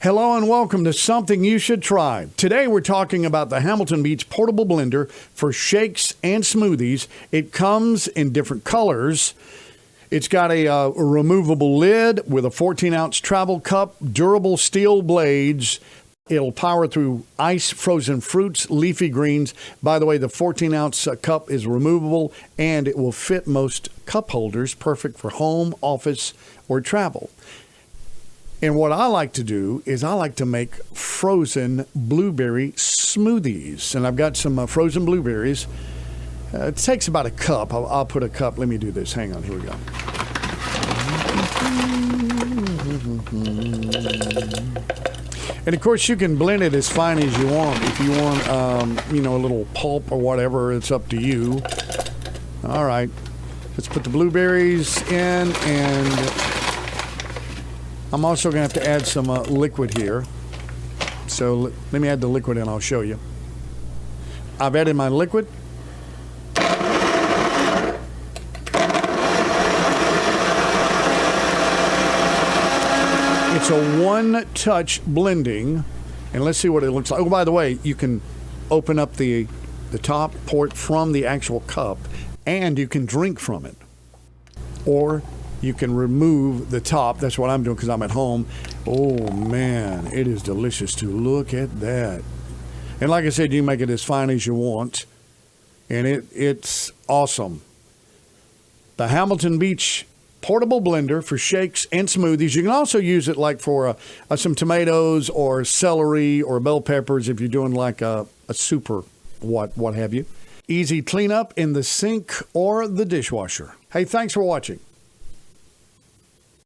Hello and welcome to Something You Should Try. Today we're talking about the Hamilton Beach Portable Blender for shakes and smoothies. It comes in different colors. It's got a removable lid with a 14-ounce travel cup, durable steel blades. It'll power through ice, frozen fruits, leafy greens. By the way, the 14-ounce cup is removable, and it will fit most cup holders, perfect for home, office, or travel. And what I like to do is I like to make frozen blueberry smoothies. And I've got some frozen blueberries. It takes about a cup. I'll put a cup. Let me do this. Hang on. Here we go. And, of course, you can blend it as fine as you want. If you want, a little pulp or whatever, it's up to you. All right. Let's put the blueberries in, and I'm also going to have to add some liquid here. So let me add the liquid and I'll show you. I've added my liquid. It's a one-touch blending. And let's see what it looks like. Oh, by the way, you can open up the top, pour it from the actual cup, and you can drink from it. Or you can remove the top. That's what I'm doing because I'm at home. Oh, man, it is delicious to look at that. And like I said, you can make it as fine as you want. And it's awesome. The Hamilton Beach Portable Blender for shakes and smoothies. You can also use it like for some tomatoes or celery or bell peppers if you're doing like a soup or what have you. Easy cleanup in the sink or the dishwasher. Hey, thanks for watching.